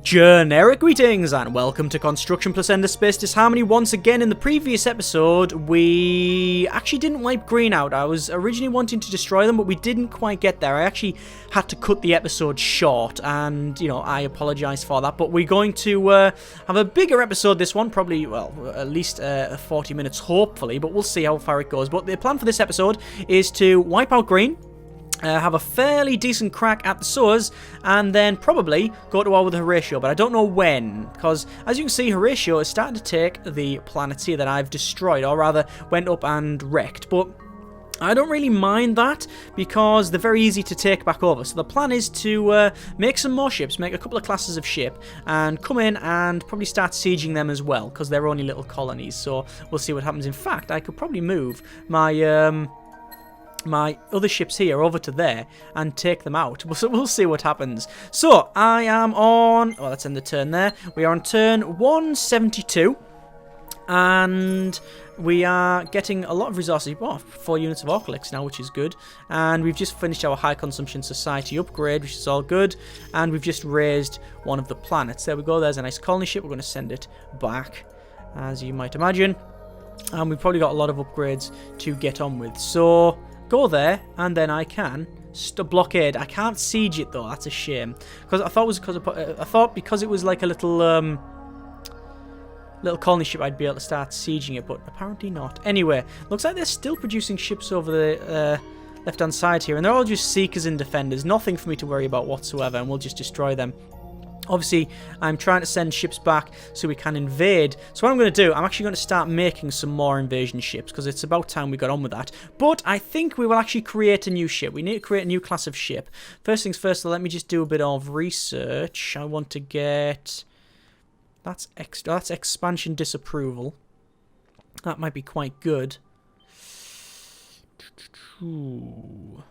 Generic greetings and welcome to Construction Plus Ender Space Disharmony. Once again, in the previous episode, we actually didn't wipe green out. I was originally wanting to destroy them, but we didn't quite get there. I actually had to cut the episode short, and, you know, I apologise for that. But we're going to have a bigger episode this one, probably, well, at least 40 minutes, hopefully, but we'll see how far it goes. But the plan for this episode is to wipe out green, have a fairly decent crack at the sewers, and then probably go to war with Horatio, but I don't know when, because as you can see, Horatio is starting to take the planets here that I've destroyed, or rather went up and wrecked, but I don't really mind that, because they're very easy to take back over. So the plan is to make some more ships, make a couple of classes of ship, and come in and probably start sieging them as well, because they're only little colonies, so we'll see what happens. In fact, I could probably move my other ships here over to there and take them out. We'll see what happens. So, I am on... well, let's end the turn there. We are on turn 172. And we are getting a lot of resources. Oh, 4 units of Orcalyx now, which is good. And we've just finished our high consumption society upgrade, which is all good. And we've just raised one of the planets. There we go. There's a nice colony ship. We're going to send it back, as you might imagine. And we've probably got a lot of upgrades to get on with. So... go there, and then I can blockade. I can't siege it though. That's a shame, because I thought it was because it was like a little colony ship, I'd be able to start sieging it, but apparently not. Anyway, looks like they're still producing ships over the left-hand side here, and they're all just seekers and defenders. Nothing for me to worry about whatsoever, and we'll just destroy them. Obviously, I'm trying to send ships back so we can invade. So what I'm going to do, I'm actually going to start making some more invasion ships, because it's about time we got on with that. But I think we will actually create a new ship. We need to create a new class of ship. First things first, let me just do a bit of research. I want to get... that's extra. That's expansion disapproval. That might be quite good. Ooh.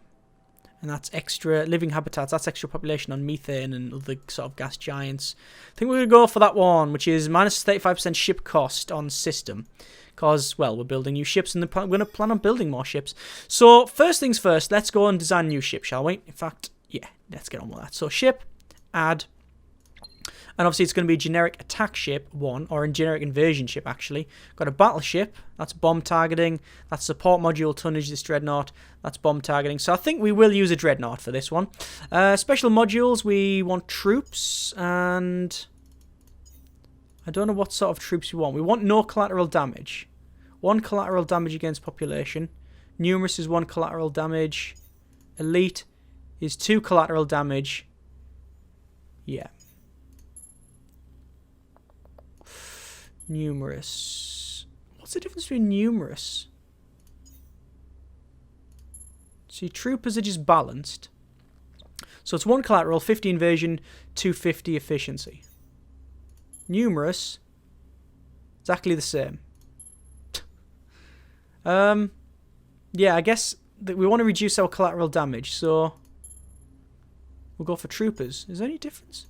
And that's extra living habitats, that's extra population on methane and other sort of gas giants. I think we're going to go for that one, which is minus 35% ship cost on system. Because, well, we're building new ships, and we're going to plan on building more ships. So, first things first, let's go and design a new ship, shall we? In fact, yeah, let's get on with that. So, ship, add... and obviously it's going to be a generic attack ship, one, or a generic invasion ship, actually. Got a battleship, that's bomb targeting. That's support module tonnage, this dreadnought. That's bomb targeting. So I think we will use a dreadnought for this one. Special modules, we want troops, and... I don't know what sort of troops we want. We want no collateral damage. 1 collateral damage against population. Numerous is 1 collateral damage. Elite is 2 collateral damage. Yeah. Numerous. What's the difference between numerous? See, troopers are just balanced. So it's 1 collateral, 50 invasion, 250 efficiency. Numerous, exactly the same. Yeah, I guess that we want to reduce our collateral damage, so we'll go for troopers. Is there any difference?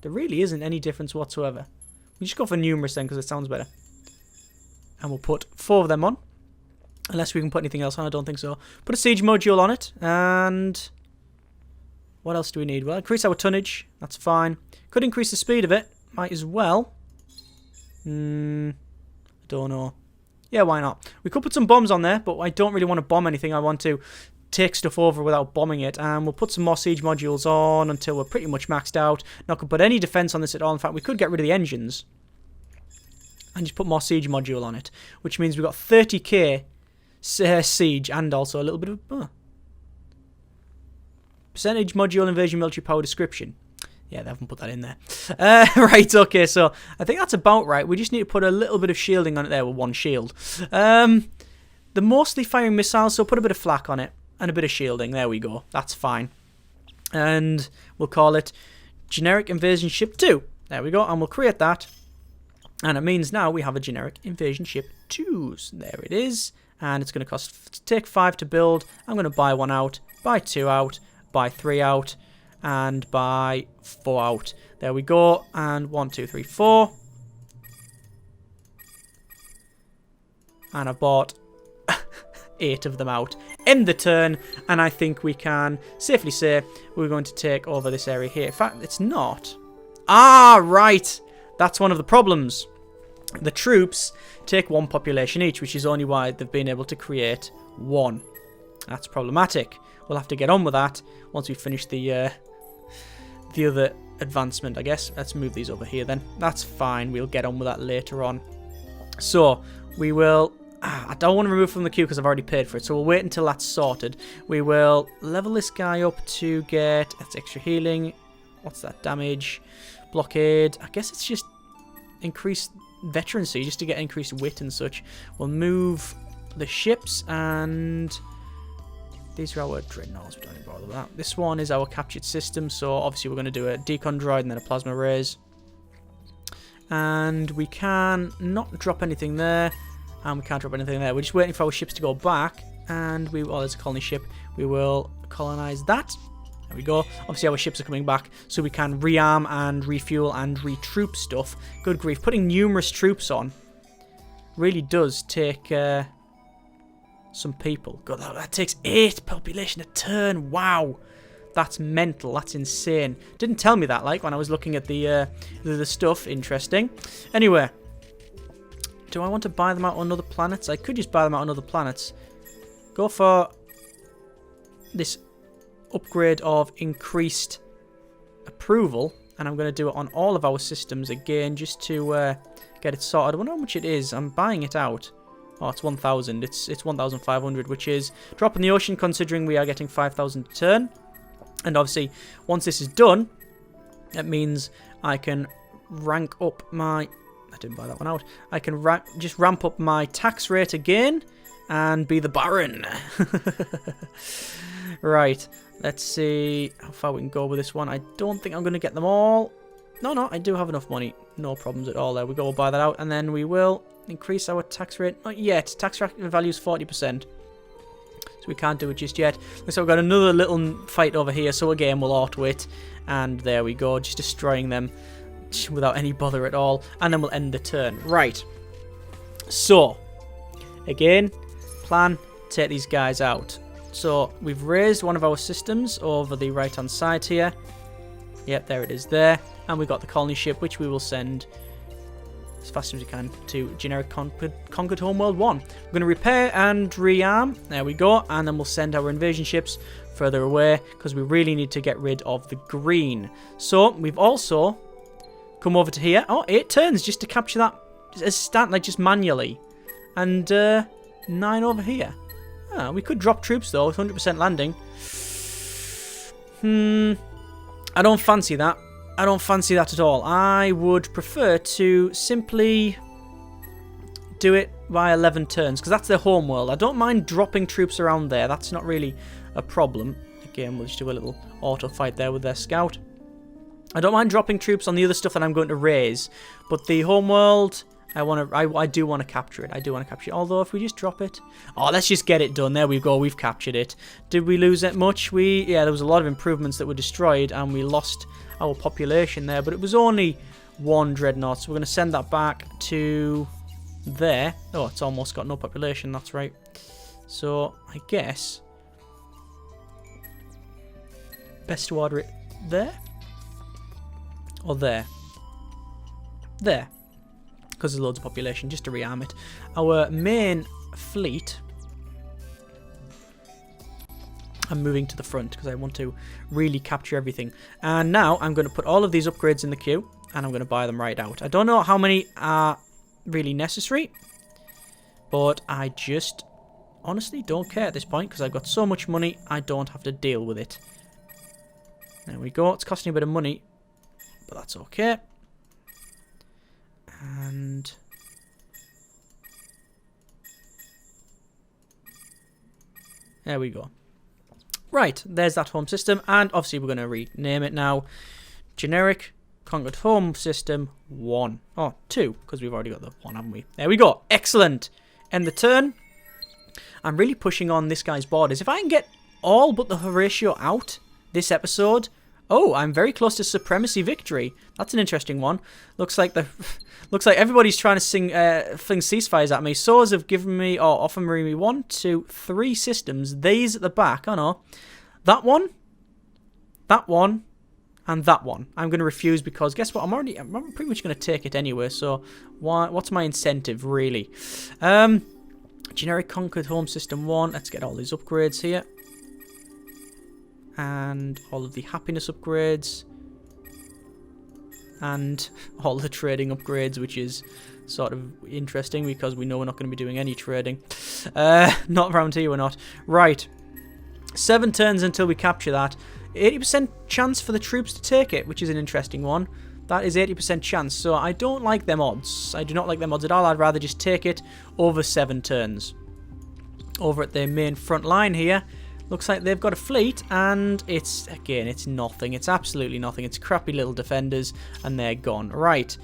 There really isn't any difference whatsoever. We just go for numerous then, because it sounds better. And we'll put 4 of them on. Unless we can put anything else on, I don't think so. Put a siege module on it, and... what else do we need? Well, increase our tonnage. That's fine. Could increase the speed of it. Might as well. I don't know. Yeah, why not? We could put some bombs on there, but I don't really want to bomb anything. I want to take stuff over without bombing it, and we'll put some more siege modules on until we're pretty much maxed out. Not going to put any defense on this at all. In fact, we could get rid of the engines and just put more siege module on it, which means we've got 30k siege and also a little bit of percentage module invasion military power description. Yeah, they haven't put that in there. Right, okay, so I think that's about right. We just need to put a little bit of shielding on it there with 1 shield. They're mostly firing missiles, so put a bit of flak on it. And a bit of shielding. There we go. That's fine. And we'll call it Generic Invasion Ship 2. There we go. And we'll create that. And it means now we have a Generic Invasion Ship 2. So there it is. And it's going to take 5 to build. I'm going to buy 1 out, buy 2 out, buy 3 out, and buy 4 out. There we go. And 1, 2, 3, 4. And I bought 8 of them out. End the turn, and I think we can safely say we're going to take over this area here. In fact, it's not. Ah, right. That's one of the problems. The troops take 1 population each, which is only why they've been able to create 1. That's problematic. We'll have to get on with that once we finish the other advancement, I guess. Let's move these over here then. That's fine. We'll get on with that later on. So, we will... I don't want to remove from the queue because I've already paid for it, so we'll wait until that's sorted. We will level this guy up to get... That's extra healing. What's that? Damage. Blockade. I guess it's just increased veterancy, just to get increased wit and such. We'll move the ships, and... These are our dreadnoughts. We don't even bother with that. This one is our captured system, so obviously we're going to do a decon droid and then a plasma raise. And we can not drop anything there. And we can't drop anything there. We're just waiting for our ships to go back. And we... Oh, there's a colony ship. We will colonize that. There we go. Obviously, our ships are coming back. So we can rearm and refuel and retroop stuff. Good grief. Putting numerous troops on really does take some people. God, that takes 8 population a turn. Wow. That's mental. That's insane. Didn't tell me that, like, when I was looking at the stuff. Interesting. Anyway. Do I want to buy them out on other planets? I could just buy them out on other planets. Go for this upgrade of increased approval. And I'm going to do it on all of our systems again, just to get it sorted. I wonder how much it is. I'm buying it out. Oh, it's 1,000. It's 1,500, which is drop in the ocean, considering we are getting 5,000 a turn. And obviously, once this is done, that means I can rank up my... I didn't buy that one out. I can just ramp up my tax rate again and be the Baron. Right. Let's see how far we can go with this one. I don't think I'm going to get them all. No, I do have enough money. No problems at all there. We go, we'll buy that out, and then we will increase our tax rate. Not yet. Tax value is 40%. So we can't do it just yet. So we've got another little fight over here. So again, we'll auto it. And there we go. Just destroying them without any bother at all, and then we'll end the turn. Right, so again, plan, take these guys out. So we've raised one of our systems over the right hand side here. Yep, there it is there, and we've got the colony ship, which we will send as fast as we can to generic conquered homeworld 1. We're going to repair and rearm. There we go, and then we'll send our invasion ships further away because we really need to get rid of the green. So we've also come over to here. Oh, 8 turns just to capture that as stat, like just manually. And 9 over here. Ah, we could drop troops though with 100% landing. I don't fancy that. I don't fancy that at all. I would prefer to simply do it by 11 turns because that's their home world. I don't mind dropping troops around there. That's not really a problem. Again, we'll just do a little auto fight there with their scout. I don't mind dropping troops on the other stuff that I'm going to raise, but the homeworld, I do want to capture it. I do want to capture it. Although if we just drop it, oh, let's just get it done. There we go. We've captured it. Did we lose it much? Yeah, there was a lot of improvements that were destroyed, and we lost our population there. But it was only 1 dreadnought, so we're going to send that back to there. Oh, it's almost got no population. That's right. So I guess best to order it there. Or there. There. Because there's loads of population, just to rearm it. Our main fleet... I'm moving to the front because I want to really capture everything. And now I'm going to put all of these upgrades in the queue. And I'm going to buy them right out. I don't know how many are really necessary. But I just honestly don't care at this point. Because I've got so much money, I don't have to deal with it. There we go. It's costing a bit of money. But that's okay. And there we go. Right, there's that home system. And obviously we're going to rename it now. Generic Conquered Home System 1. Oh, 2, because we've already got the 1, haven't we? There we go. Excellent. End the turn. I'm really pushing on this guy's borders. If I can get all but the Horatio out this episode... Oh, I'm very close to supremacy victory. That's an interesting one. Looks like everybody's trying to fling ceasefires at me. Soars have given me or offered me 1, 2, 3 systems. These at the back. Oh no, that one, and that one. I'm going to refuse because guess what? I'm pretty much going to take it anyway. So what's my incentive really? Generic Conquered Home System 1. Let's get all these upgrades here. And all of the happiness upgrades. And all the trading upgrades, which is sort of interesting because we know we're not going to be doing any trading. Not around here, we're not. Right. 7 turns until we capture that. 80% chance for the troops to take it, which is an interesting one. That is 80% chance, so I don't like them odds. I do not like them odds at all. I'd rather just take it over 7 turns. Over at the main front line here, looks like they've got a fleet, and it's, again, it's nothing. It's absolutely nothing. It's crappy little defenders, and they're gone. Right,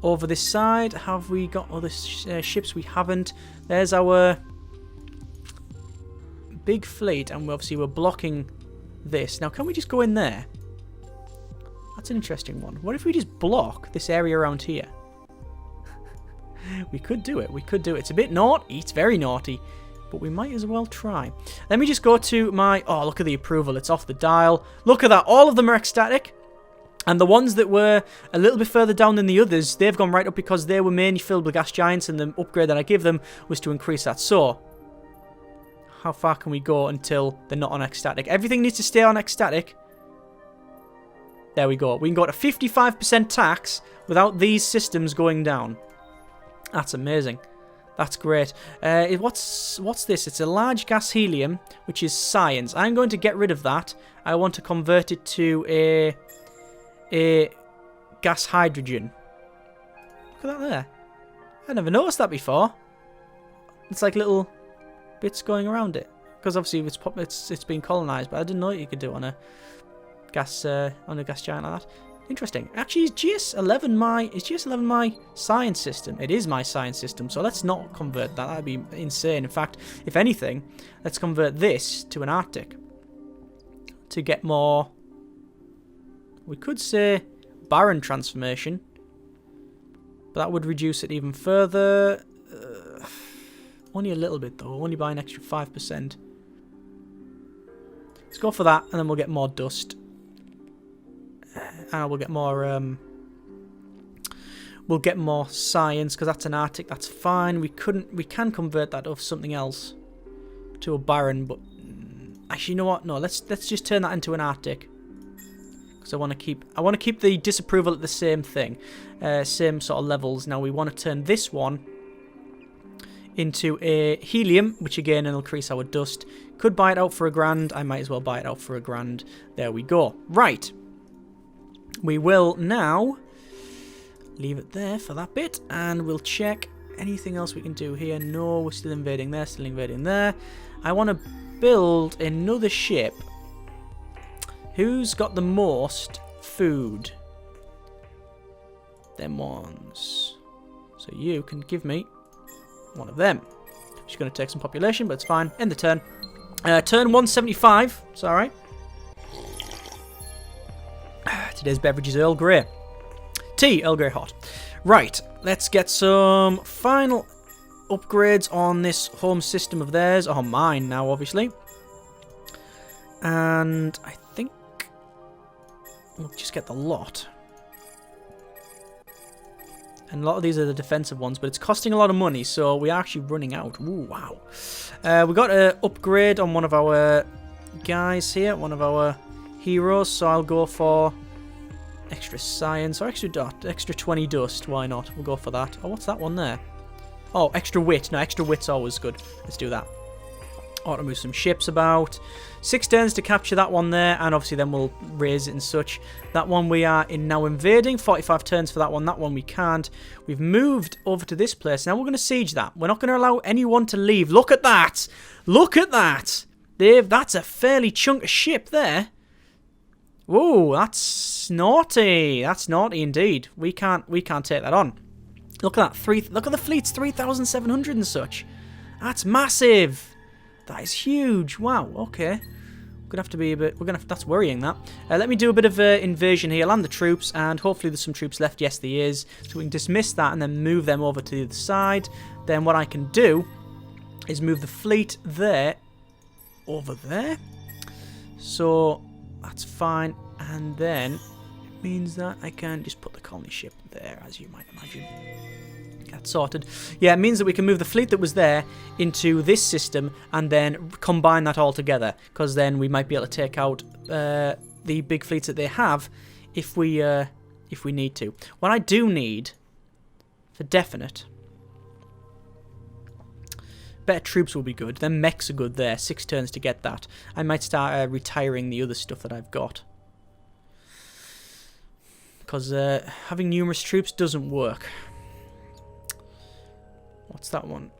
over this side, have we got other ships? We haven't. There's our big fleet, and obviously we're blocking this. Now, can we just go in there? That's an interesting one. What if we just block this area around here? We could do it. We could do it. It's a bit naughty. It's very naughty. But we might as well try. Let me just go to my... Oh, look at the approval. It's off the dial. Look at that. All of them are ecstatic. And the ones that were a little bit further down than the others, they've gone right up because they were mainly filled with gas giants, and the upgrade that I give them was to increase that. So, how far can we go until they're not on ecstatic? Everything needs to stay on ecstatic. There we go. We can go to 55% tax without these systems going down. That's amazing. That's great. What's this? It's a large gas helium, which is science. I'm going to get rid of that. I want to convert it to a gas hydrogen. Look at that there. I never noticed that before. It's like little bits going around it, because obviously it's been colonized. But I didn't know you could do it on a gas giant like that. Interesting. Actually, is GS11 my science system? It is my science system, so let's not convert that. That'd be insane. In fact, if anything, let's convert this to an Arctic to get more. We could say barren transformation, but that would reduce it even further. Only a little bit though. Only by an extra 5%. Let's go for that, and then we'll get more dust. And we'll get more science, because that's an Arctic. That's fine. We can convert that of something else to a barren, but actually, you know what? No, let's just turn that into an Arctic, because I want to keep the disapproval at the same thing, same sort of levels. Now we want to turn this one into a helium, which again will increase our dust. Could buy it out for $1,000. I might as well buy it out for $1,000. There we go. Right. We will now leave it there for that bit, and we'll check anything else we can do here. No, we're still invading there, still invading there. I want to build another ship. Who's got the most food? Them ones. So you can give me one of them. She's going to take some population, but it's fine. End the turn. Turn 175. It's alright. Today's beverage is Earl Grey. Tea, Earl Grey hot. Right, let's get some final upgrades on this home system of theirs. Oh, mine now, obviously. And I think we'll just get the lot. And a lot of these are the defensive ones, but it's costing a lot of money, so we're actually running out. Ooh, wow. We got an upgrade on one of our guys here, one of our heroes, so I'll go for extra science or extra 20 dust. Why not? We'll go for that. Oh, what's that one there? Oh, extra wit. No, extra wit's always good. Let's do that. I want to move some ships about. 6 turns to capture that one there, and obviously then we'll raise it and such. That one we are in now invading. 45 turns for that one. That one we can't. We've moved over to this place. Now we're going to siege that. We're not going to allow anyone to leave. Look at that. Look at that. That's a fairly chunk of ship there. Whoa, that's naughty. That's naughty indeed. We can't take that on. Look at that. Look at the fleet's 3,700 and such. That's massive. That is huge. Wow. Okay. We're gonna have to be a bit. That's worrying. That. Let me do a bit of invasion here. Land the troops, and hopefully there's some troops left. Yes, there is. So we can dismiss that and then move them over to the other side. Then what I can do is move the fleet there, over there. So that's fine. And then means that I can just put the colony ship there, as you might imagine. That's sorted. Yeah, it means that we can move the fleet that was there into this system and then combine that all together, because then we might be able to take out the big fleets that they have if we need to. What I do need, for definite, better troops will be good. Then mechs are good there. 6 turns to get that. I might start retiring the other stuff that I've got, because having numerous troops doesn't work. What's that one?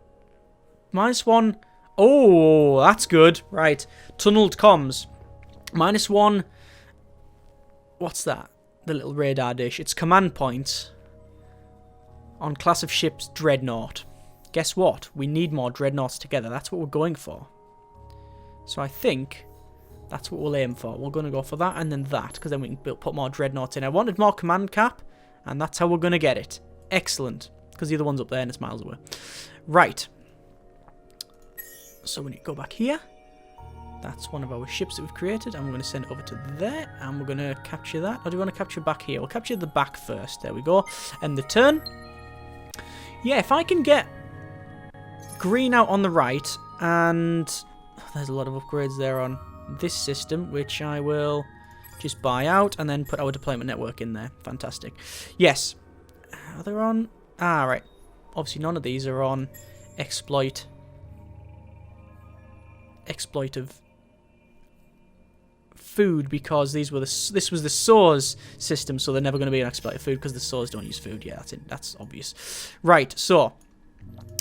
-1. Oh, that's good. Right. Tunneled comms. -1. What's that? The little radar dish. It's command points on class of ships Dreadnought. Guess what? We need more Dreadnoughts together. That's what we're going for. So I think that's what we'll aim for. We're going to go for that and then that, because then we can put more Dreadnoughts in. I wanted more command cap, and that's how we're going to get it. Excellent. Because the other one's up there and it's miles away. Right. So we need to go back here. That's one of our ships that we've created, and we're going to send it over to there, and we're going to capture that. Or do we want to capture back here? We'll capture the back first. There we go. End the turn. Yeah, if I can get green out on the right, and there's a lot of upgrades there on this system, which I will just buy out and then put our deployment network in there. Fantastic. Yes. Are they on? Ah, right. Obviously, none of these are on exploitive food, because this was the SOARS system, so they're never going to be on exploitive food because the SOARS don't use food. Yeah, that's it. That's obvious. Right. So,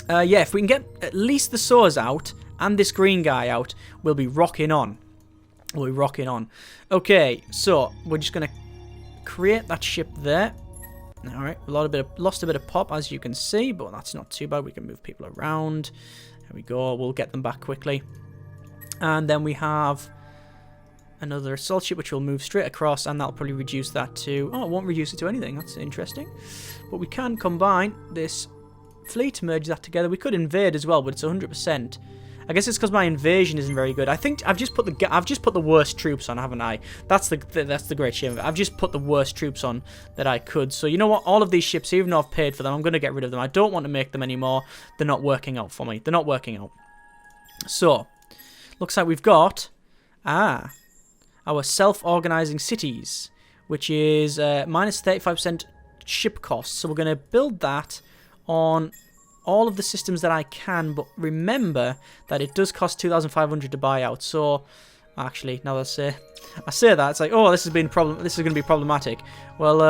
yeah, if we can get at least the SOARS out and this green guy out, we'll be rocking on. We'll be rocking on. Okay, so we're just going to create that ship there. Alright, lost a bit of pop, as you can see, but that's not too bad. We can move people around. There we go. We'll get them back quickly. And then we have another assault ship, which will move straight across, and that'll probably reduce that to... Oh, it won't reduce it to anything. That's interesting. But we can combine this fleet, merge that together. We could invade as well, but it's 100%. I guess it's because my invasion isn't very good. I think I've just put the worst troops on, haven't I? That's the great shame of it. I've just put the worst troops on that I could. So you know what? All of these ships, even though I've paid for them, I'm going to get rid of them. I don't want to make them anymore. They're not working out for me. They're not working out. So looks like we've got our self-organizing cities, which is minus 35% ship costs. So we're going to build that on all of the systems that I can, but remember that it does cost 2,500 to buy out. So, actually, now that I say that, it's like, oh, this is going to be problematic. Well,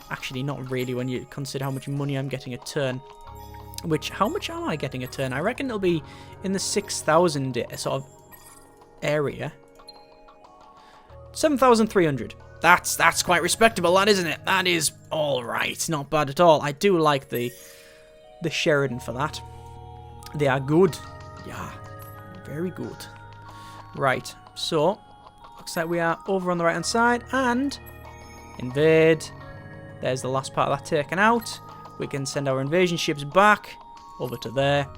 actually, not really when you consider how much money I'm getting a turn. How much am I getting a turn? I reckon it'll be in the 6,000 sort of area. 7,300. That's quite respectable, that isn't it? That is all right, not bad at all. I do like the Sheridan for that. They are good. Yeah, very good. Right, so looks like we are over on the right hand side and invade. There's the last part of that taken out. We can send our invasion ships back over to there,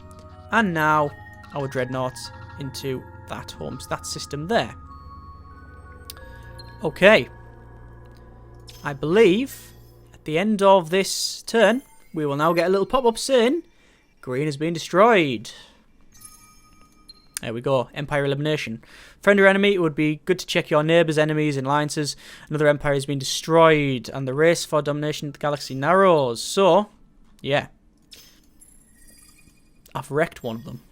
and now our dreadnoughts into that system there. Okay, I believe at the end of this turn we will now get a little pop-up saying green has been destroyed. There we go. Empire elimination. Friend or enemy, it would be good to check your neighbours, enemies, and alliances. Another empire has been destroyed, and the race for domination of the galaxy narrows. So, yeah. I've wrecked one of them.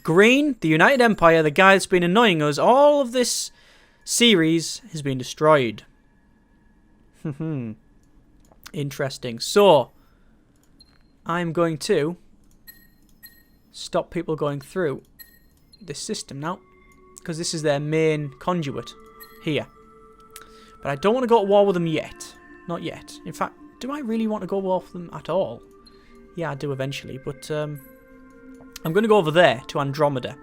Green, the United Empire, the guy that's been annoying us all of this series, has been destroyed. Interesting. So, I'm going to stop people going through this system now, because this is their main conduit here. But I don't want to go to war with them yet. Not yet. In fact, do I really want to go to war with them at all? Yeah, I do eventually, but I'm going to go over there to Andromeda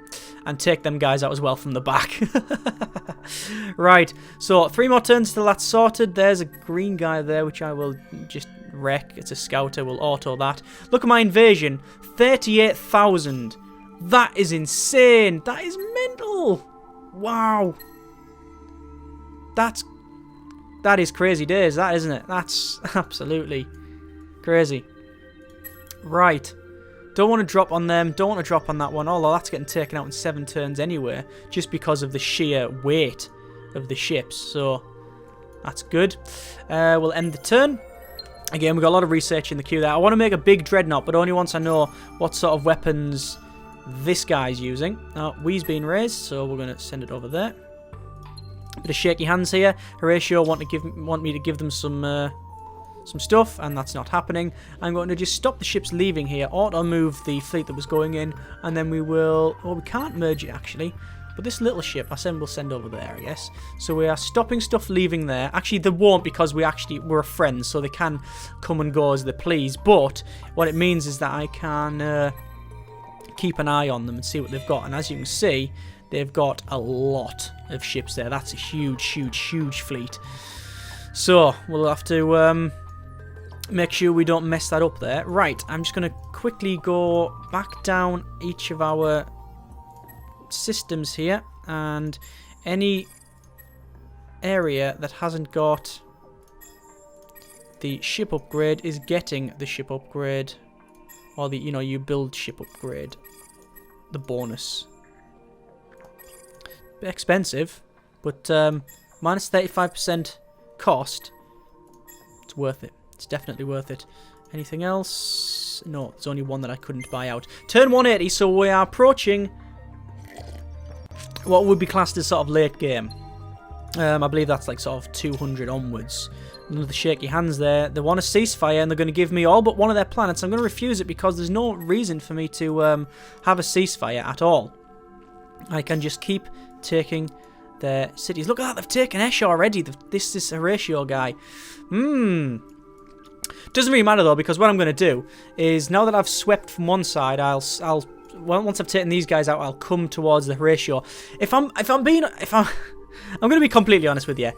and take them guys out as well from the back. Right, so 3 more turns till that's sorted. There's a green guy there, which I will just wreck. It's a scouter. We'll auto that. Look at my invasion. 38,000. That is insane. That is mental. Wow. That's That is crazy days, that, isn't it? That's absolutely crazy. Right. Don't want to drop on them. Don't want to drop on that one. Although that's getting taken out in 7 turns anyway. Just because of the sheer weight of the ships. So, that's good. We'll end the turn. Again, we've got a lot of research in the queue there. I want to make a big dreadnought, but only once I know what sort of weapons this guy's using. Oh, Wee's been raised, so we're going to send it over there. Bit of shaky hands here. Horatio want me to give them some stuff, and that's not happening. I'm going to just stop the ships leaving here, auto move the fleet that was going in, and then we will... Well, we can't merge it, actually. But this little ship, we'll send over there, I guess. So we are stopping stuff leaving there. Actually, they won't, because we're friends, so they can come and go as they please. But what it means is that I can keep an eye on them and see what they've got. And as you can see, they've got a lot of ships there. That's a huge, huge, huge fleet. So we'll have to make sure we don't mess that up there. Right, I'm just going to quickly go back down each of our systems here, and any area that hasn't got the ship upgrade is getting the ship upgrade, or the, you build ship upgrade, the bonus. Bit expensive, but minus 35% cost, it's worth it. It's definitely worth it. Anything else? No, there's only one that I couldn't buy out. Turn 180, so we are approaching what would be classed as sort of late game. I believe that's like sort of 200 onwards. None of the shaky hands there. They want a ceasefire, and they're going to give me all but one of their planets. I'm going to refuse it because there's no reason for me to have a ceasefire at all. I can just keep taking their cities. Look at that, they've taken Esh already. This Horatio guy. Doesn't really matter though, because what I'm going to do is, now that I've swept from one side, once I've taken these guys out, I'll come towards the Horatio. I'm going to be completely honest with you.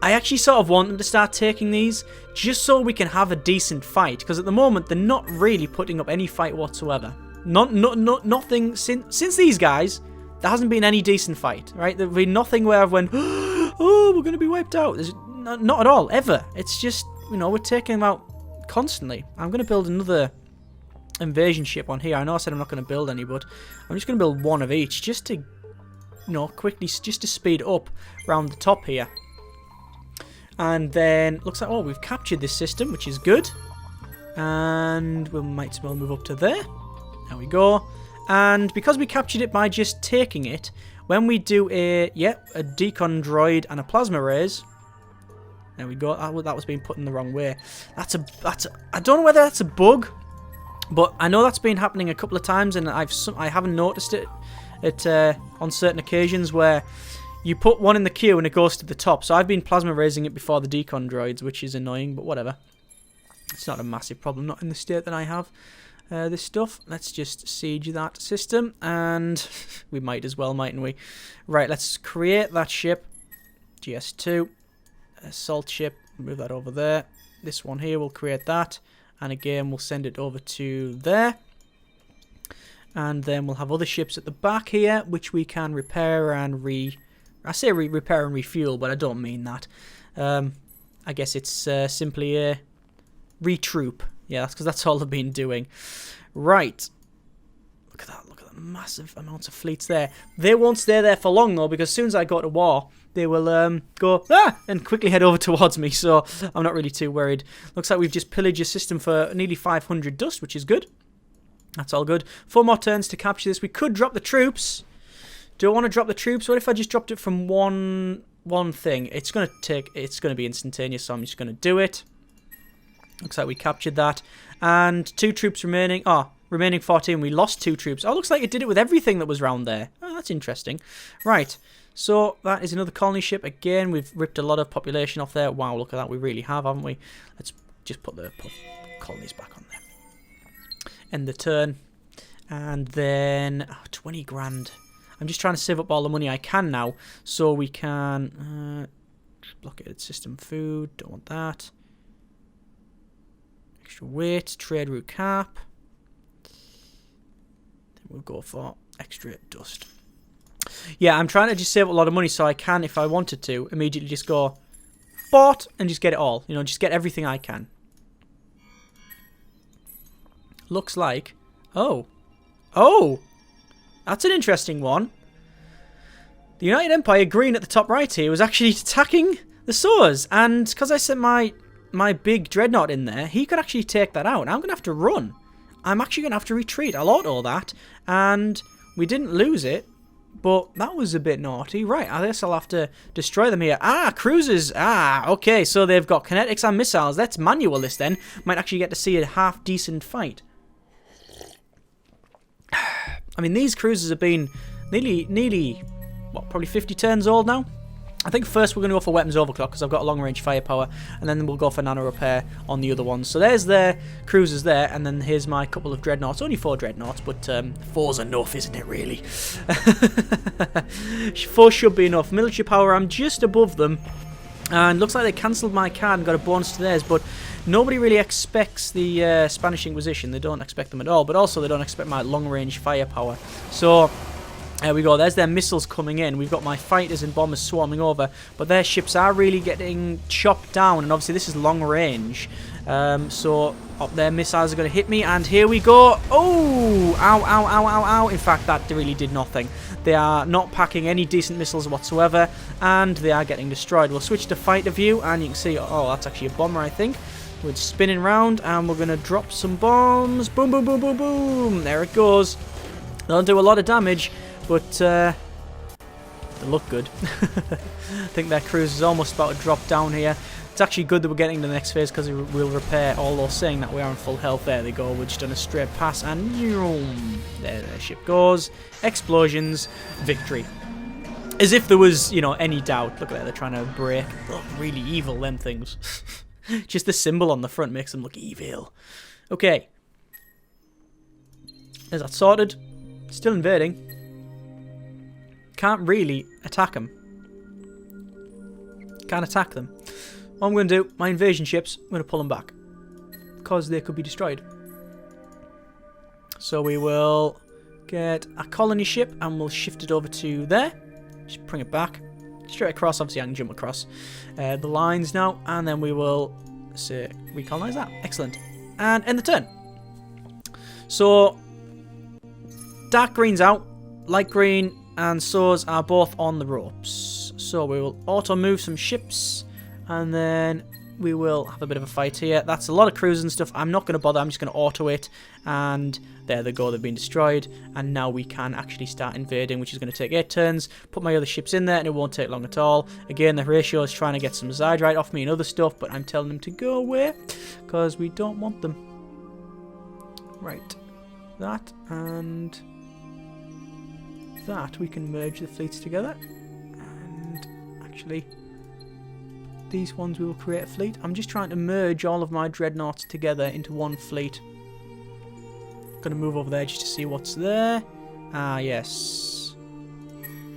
I actually sort of want them to start taking these just so we can have a decent fight, because at the moment they're not really putting up any fight whatsoever. Nothing since these guys. There hasn't been any decent fight, right? There's been nothing where I've went, oh, we're going to be wiped out. There's not at all, ever. It's just, we're taking them out constantly. I'm going to build another invasion ship on here. I know I said I'm not going to build any, but I'm just going to build one of each, just to, quickly, just to speed up around the top here. And then, looks like, we've captured this system, which is good. And we might as well move up to there. There we go. And because we captured it by just taking it, when we do a decon droid and a plasma raise, there we go. That was being put in the wrong way. I don't know whether that's a bug, but I know that's been happening a couple of times, and I haven't noticed it on certain occasions where you put one in the queue and it goes to the top. So I've been plasma raising it before the decon droids, which is annoying, but whatever. It's not a massive problem, not in the state that I have this stuff. Let's just siege that system, and we might as well, mightn't we? Right, let's create that ship, GS2, assault ship, move that over there. This one here, we'll create that, and again, we'll send it over to there. And then we'll have other ships at the back here, which we can repair and repair and refuel, but I don't mean that. I guess it's simply a retroop. Yeah, that's because that's all they've been doing. Right. Look at that. Look at the massive amounts of fleets there. They won't stay there for long, though, because as soon as I go to war, they will go, and quickly head over towards me, so I'm not really too worried. Looks like we've just pillaged a system for nearly 500 dust, which is good. That's all good. 4 more turns to capture this. We could drop the troops. Do I want to drop the troops? What if I just dropped it from one thing? It's going to be instantaneous, so I'm just going to do it. Looks like we captured that. And 2 troops remaining. Remaining 14. We lost 2 troops. Oh, looks like it did it with everything that was around there. Oh, that's interesting. Right. So, that is another colony ship. Again, we've ripped a lot of population off there. Wow, look at that. We really have, haven't we? Let's just put the colonies back on there. End the turn. And then 20 grand. I'm just trying to save up all the money I can now. So we can... blockade system food. Don't want that. Extra weight, trade route cap. Then we'll go for extra dust. Yeah, I'm trying to just save a lot of money so I can, if I wanted to, immediately just go spot and just get it all. You know, just get everything I can. Looks like... Oh. Oh! That's an interesting one. The United Empire, green at the top right here, was actually attacking the swords. And because I sent my big dreadnought in there, he could actually take that out. Now I'm going to have to run. I'm actually going to have to retreat. I'll auto that. And we didn't lose it. But that was a bit naughty. Right, I guess I'll have to destroy them here. Ah, cruisers. Ah, okay. So they've got kinetics and missiles. Let's manual this then. Might actually get to see a half-decent fight. I mean, these cruisers have been nearly, what, probably 50 turns old now? I think first we're going to go for weapons overclock because I've got a long-range firepower, and then we'll go for nano repair on the other ones. So there's their cruisers there, and then here's my couple of dreadnoughts. Only 4 dreadnoughts, but 4's enough, isn't it, really? 4 should be enough. Military power, I'm just above them, and looks like they cancelled my card and got a bonus to theirs, but nobody really expects the Spanish Inquisition. They don't expect them at all, but also they don't expect my long-range firepower. So... there we go, there's their missiles coming in. We've got my fighters and bombers swarming over, but their ships are really getting chopped down, and obviously this is long range. So their missiles are going to hit me, and here we go. Oh! Ow, ow, ow, ow, ow. In fact, that really did nothing. They are not packing any decent missiles whatsoever, and they are getting destroyed. We'll switch to fighter view, and you can see, oh, that's actually a bomber, I think. We're spinning round, and we're going to drop some bombs. Boom, boom, boom, boom, boom. There it goes. They'll do a lot of damage. But they look good. I think their cruise is almost about to drop down here. It's actually good that we're getting to the next phase because we'll repair, although saying that we are in full health. There they go. We're just on a straight pass, and there their ship goes. Explosions. Victory. As if there was, you know, any doubt. Look at that. They're trying to break. Look, really evil, them things. Just the symbol on the front makes them look evil. Okay. Is that sorted? Still invading. Can't really attack them. Can't attack them. What I'm going to do, my invasion ships, I'm going to pull them back. Because they could be destroyed. So we will get a colony ship and we'll shift it over to there. Just bring it back. Straight across, obviously I can jump across the lines now. And then we will recolonize that. Excellent. And end the turn. So, dark green's out. Light green and swords are both on the ropes. So we will auto move some ships, and then we will have a bit of a fight here. That's a lot of cruisers and stuff. I'm not going to bother. I'm just going to auto it, and there they go. They've been destroyed, and now we can actually start invading, which is going to take 8 turns. Put my other ships in there, and it won't take long at all. Again, the ratio is trying to get some Zydrite off me and other stuff, but I'm telling them to go away because we don't want them. Right, that and that, we can merge the fleets together, and actually these ones we will create a fleet. I'm just trying to merge all of my dreadnoughts together into one fleet. Gonna move over there just to see what's there. Ah, yes.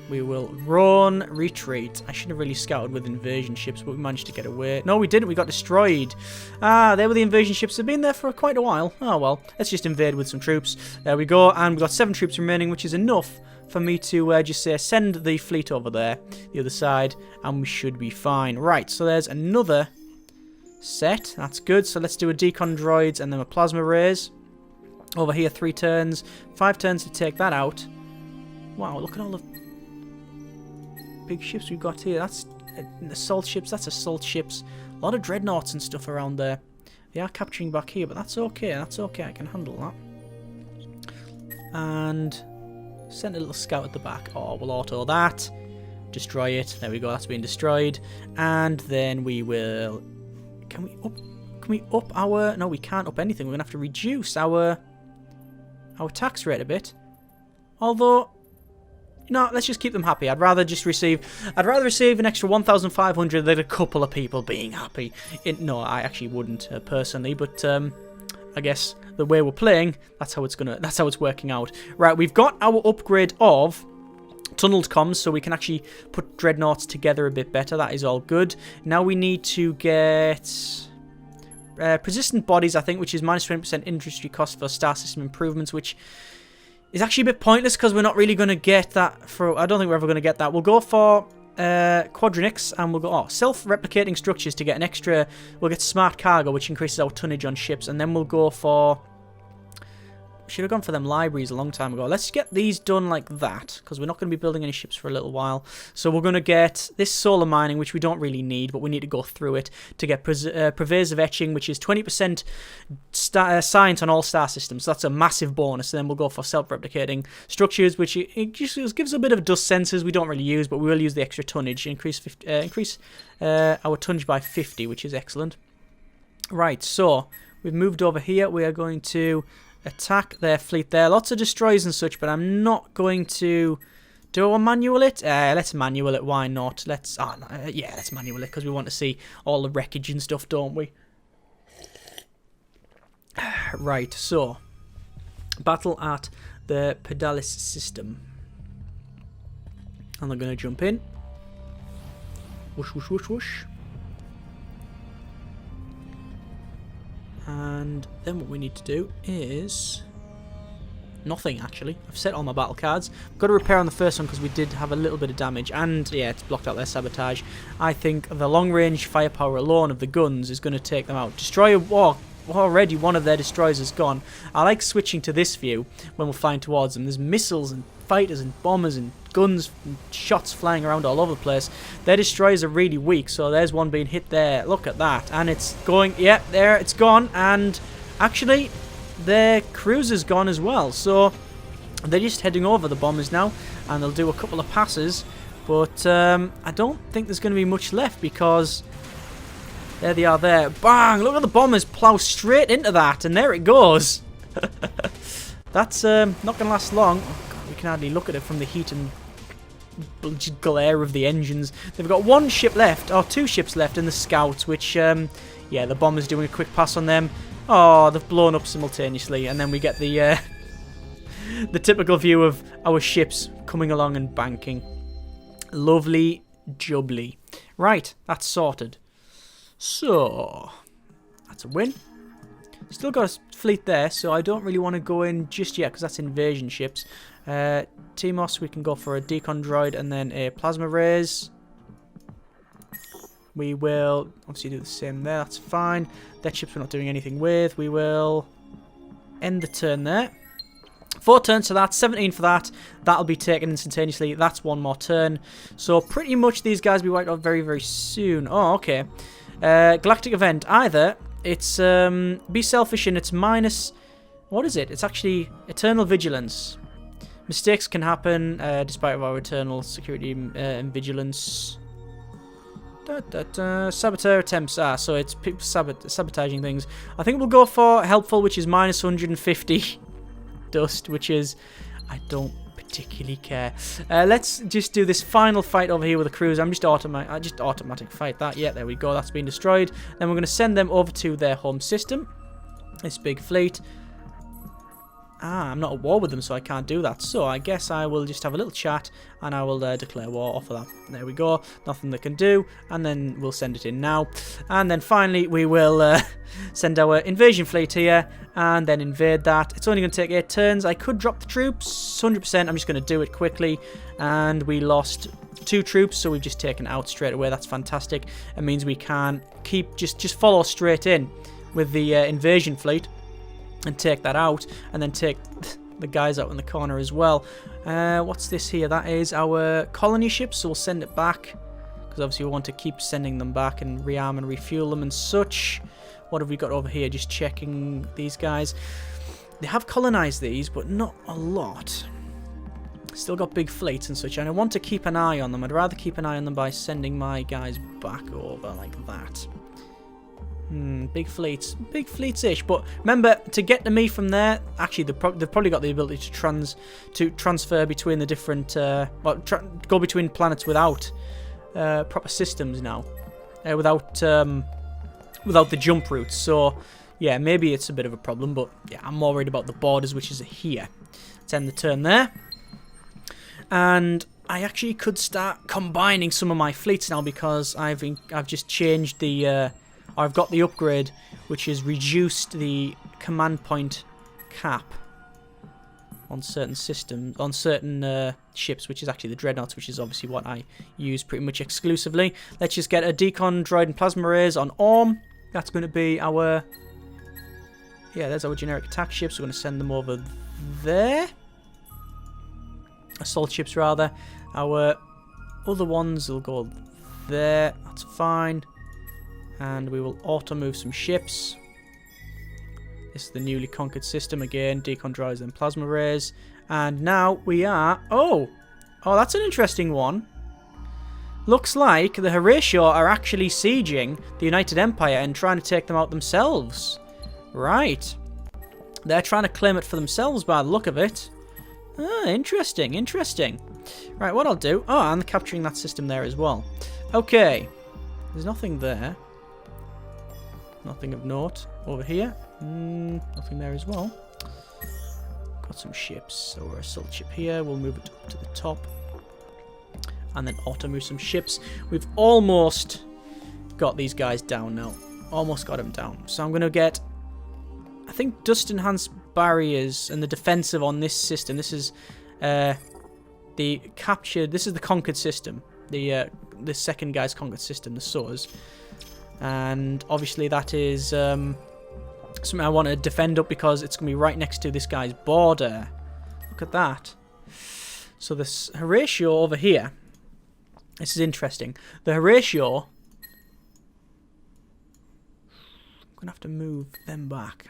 We will run, retreat. I should have really scouted with invasion ships, but we managed to get away. No, we didn't. We got destroyed. Ah, there were the invasion ships. They've been there for quite a while. Oh, well. Let's just invade with some troops. There we go. And we've got 7 troops remaining, which is enough for me to just say send the fleet over there, the other side, and we should be fine. Right, so there's another set. That's good. So let's do a decon droids and then a plasma rays. Over here, 3 turns. 5 turns to take that out. Wow, look at all the big ships we've got here. That's assault ships. That's assault ships. A lot of dreadnoughts and stuff around there. They are capturing back here, but that's okay. That's okay. I can handle that. And send a little scout at the back. Oh, we'll auto that. Destroy it. There we go. That's been destroyed. And then we will... Can we up our... No, we can't up anything. We're going to have to reduce our tax rate a bit. Although... No, let's just keep them happy. I'd rather receive an extra 1,500 than a couple of people being happy. No, I actually wouldn't personally, but I guess the way we're playing, that's how it's working out. Right, we've got our upgrade of tunneled comms, so we can actually put dreadnoughts together a bit better. That is all good. Now we need to get persistent bodies, I think, which is minus 20% industry cost for star system improvements, which is actually a bit pointless because we're not really going to get that for... I don't think we're ever going to get that. We'll go for quadronics, and we'll go self-replicating structures to get an extra. We'll get smart cargo, which increases our tonnage on ships, and then we'll go for. Should have gone for them libraries a long time ago. Let's get these done like that, because we're not going to be building any ships for a little while. So we're going to get this solar mining, which we don't really need, but we need to go through it to get pervasive etching, which is 20% science on all star systems. So that's a massive bonus. And then we'll go for self-replicating structures, which it just gives a bit of dust sensors we don't really use, but we will use the extra tonnage. Increase our tonnage by 50, which is excellent. Right, so we've moved over here. We are going to attack their fleet there. Lots of destroyers and such, but I'm not going to... Do I manual it? Let's manual it. Why not? Let's... let's manual it, because we want to see all the wreckage and stuff, don't we? Right, so... Battle at the Pedalis system. And they're going to jump in. Whoosh, whoosh, whoosh, whoosh. And then what we need to do is nothing, actually. I've set all my battle cards. I've got to repair on the first one because we did have a little bit of damage, and yeah, it's blocked out their sabotage. I think the long range firepower alone of the guns is going to take them out. Destroyer war. Already one of their destroyers is gone. I like switching to this view when we're flying towards them. There's missiles and fighters and bombers and guns and shots flying around all over the place. Their destroyers are really weak, so there's one being hit there. Look at that. And it's going, yeah, there, it's gone. And actually, their cruiser's gone as well. So they're just heading over the bombers now, and they'll do a couple of passes. But I don't think there's going to be much left, because there they are there. Bang! Look at the bombers plow straight into that, and there it goes. That's not going to last long. Oh, God, we can hardly look at it from the heat and glare of the engines. They've got one ship left, or two ships left in the scouts, which, yeah, the bomber's doing a quick pass on them. Oh, they've blown up simultaneously, and then we get the the typical view of our ships coming along and banking. Lovely jubbly. Right, that's sorted. So, that's a win. Still got a fleet there, so I don't really want to go in just yet, because that's invasion ships. Timos, we can go for a decon droid and then a plasma raise. We will obviously do the same there, that's fine. That ship's we're not doing anything with. We will end the turn there. 4 turns to that, 17 for that. That'll be taken instantaneously. That's one more turn. So pretty much these guys will be wiped out very, very soon. Oh, okay. Galactic event. Either it's be selfish and it's minus... What is it? It's actually eternal vigilance. Mistakes can happen despite our eternal security and vigilance. Saboteur attempts. So it's people sabotaging things. I think we'll go for helpful, which is minus 150 dust, which is... I don't particularly care. Let's just do this final fight over here with the cruise. I just automatic fight that. Yeah, there we go. That's been destroyed. Then we're going to send them over to their home system. This big fleet. I'm not at war with them, so I can't do that. So I guess I will just have a little chat, and I will declare war off of that. There we go. Nothing they can do, and then we'll send it in now. And then finally, we will send our invasion fleet here, and then invade that. It's only going to take 8 turns. I could drop the troops, 100%. I'm just going to do it quickly. And we lost 2 troops, so we've just taken out straight away. That's fantastic. It means we can keep just follow straight in with the invasion fleet. And take that out, and then take the guys out in the corner as well. What's this here? That is our colony ships, so we'll send it back, because obviously we want to keep sending them back and rearm and refuel them and such. What have we got over here? Just checking these guys. They have colonized these, but not a lot. Still got big fleets and such, and I want to keep an eye on them. I'd rather keep an eye on them by sending my guys back over like that. Big fleets-ish. But remember, to get to me from there, actually, they've probably got the ability to transfer between the different, go between planets without proper systems now, without the jump routes. So, yeah, maybe it's a bit of a problem. But yeah, I'm more worried about the borders, which is here. Let's end the turn there, and I actually could start combining some of my fleets now, because I've just changed the. I've got the upgrade, which has reduced the command point cap. on certain systems, on certain ships, which is actually the dreadnoughts, which is obviously what I use pretty much exclusively. Let's just get a decon droid and plasma rays on Orm. That's going to be our... Yeah, there's our generic attack ships. We're going to send them over there. Assault ships, rather. Our other ones will go there. That's fine. And we will auto-move some ships. This is the newly conquered system again. Decon droids and plasma rays. And now we are... Oh, that's an interesting one. Looks like the Horatio are actually sieging the United Empire and trying to take them out themselves. Right. They're trying to claim it for themselves by the look of it. Ah, interesting, interesting. Right, what I'll do... Oh, and capturing that system there as well. Okay. There's nothing there. Nothing of note over here. Nothing there as well. Got some ships. So we're assault ship here. We'll move it up to the top. And then auto-move some ships. We've almost got these guys down now. Almost got them down. So I'm going to get... I think dust-enhanced barriers and the defensive on this system. This is the captured... This is the conquered system. The second guy's conquered system, the SOAs. And obviously that is something I want to defend up because it's going to be right next to this guy's border. Look at that. So this Horatio over here, this is interesting. The Horatio, I'm going to have to move them back.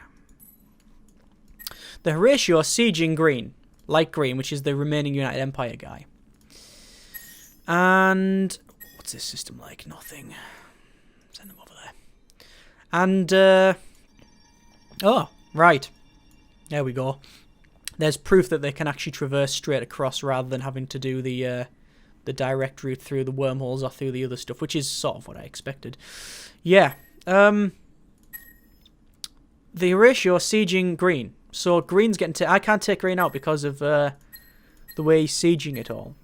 The Horatio are sieging green, light green, which is the remaining United Empire guy. And what's this system like? Nothing. Send them over there. And, oh, right. There we go. There's proof that they can actually traverse straight across rather than having to do the direct route through the wormholes or through the other stuff, which is sort of what I expected. Yeah. The Horatio sieging green. So green's getting... I can't take green out because of the way he's sieging it all.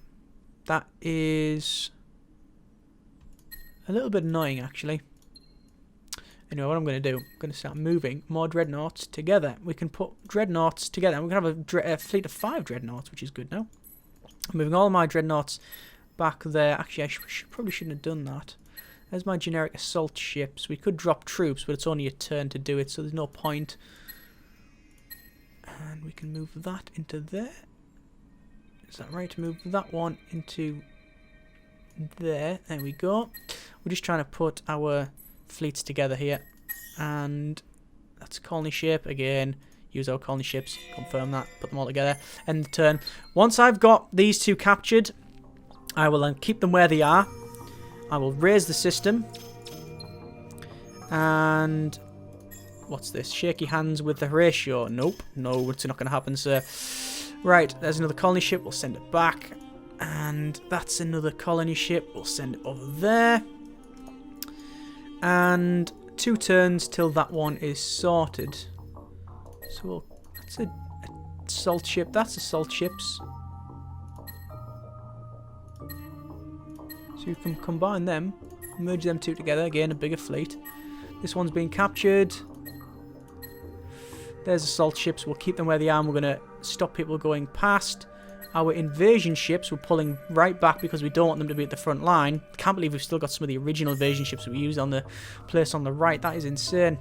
That is... a little bit annoying, actually. Anyway, what I'm going to do, I'm going to start moving more dreadnoughts together. We can put dreadnoughts together. We're going to have a fleet of 5 dreadnoughts, which is good now. I'm moving all my dreadnoughts back there. Actually, I probably shouldn't have done that. There's my generic assault ships. We could drop troops, but it's only a turn to do it, so there's no point. And we can move that into there. Is that right? Move that one into there. There we go. We're just trying to put our fleets together here. And that's colony ship. Again, use our colony ships. Confirm that. Put them all together. End the turn. Once I've got these 2 captured, I will then keep them where they are. I will raise the system. And... what's this? Shaky hands with the Horatio. Nope. No, it's not going to happen, sir. Right, there's another colony ship. We'll send it back. And that's another colony ship. We'll send it over there. And 2 turns till that one is sorted. So that's a assault ship. That's assault ships. So you can combine them. Merge them 2 together. Again, a bigger fleet. This one's being captured. There's assault ships. We'll keep them where they are. And we're going to stop people going past. Our invasion ships we're pulling right back because we don't want them to be at the front line. Can't believe we've still got some of the original invasion ships that we used on the place on the right. That is insane.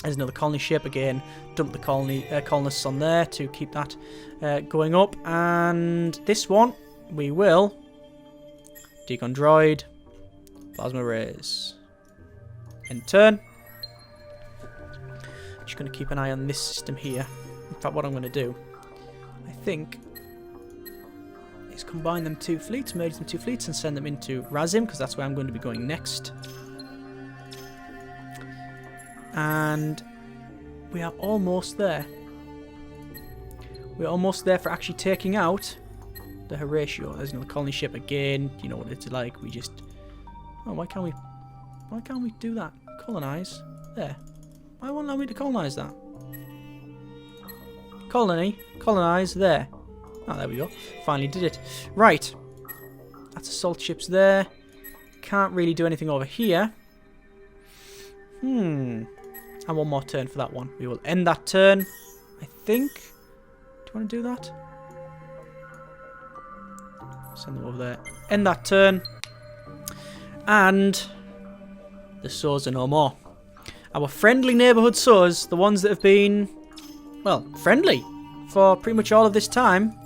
There's another colony ship. Again, dump the colonists on there to keep that going up. And this one, we will decon droid, plasma rays. End turn. Just going to keep an eye on this system here. In fact, what I'm going to do, I think, is combine them 2 fleets, merge them 2 fleets, and send them into Razim, because that's where I'm going to be going next. And we are almost there. We're almost there for actually taking out the Horatio. There's another colony ship again. You know what it's like. We just... oh, why can't we do that? Colonize. There. Why won't allow me to colonize that? Colonize there. Oh, there we go. Finally did it. Right. That's assault ships there. Can't really do anything over here. And one more turn for that one. We will end that turn, I think. Do you want to do that? Send them over there. End that turn. And the Saws are no more. Our friendly neighbourhood Saws, the ones that have been, well, friendly for pretty much all of this time,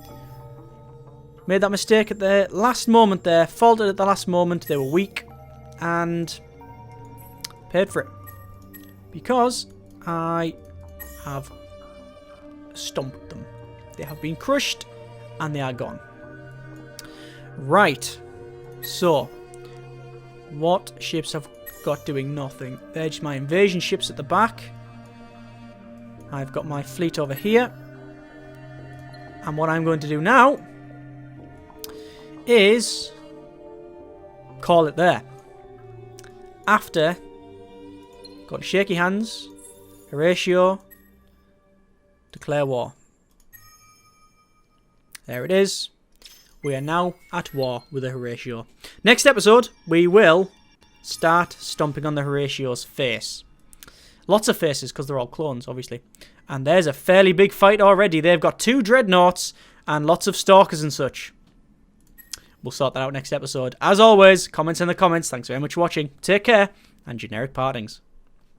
made that mistake at the last moment there, faltered at the last moment, they were weak, and paid for it. Because I have stomped them. They have been crushed, and they are gone. Right, so, what ships have got doing nothing? There's my invasion ships at the back. I've got my fleet over here. And what I'm going to do now is call it there. After, got shaky hands, Horatio, declare war. There it is. We are now at war with the Horatio. Next episode, we will start stomping on the Horatio's face. Lots of faces, because they're all clones, obviously. And there's a fairly big fight already. They've got 2 dreadnoughts and lots of stalkers and such. We'll sort that out next episode. As always, comments in the comments. Thanks very much for watching. Take care, and generic partings.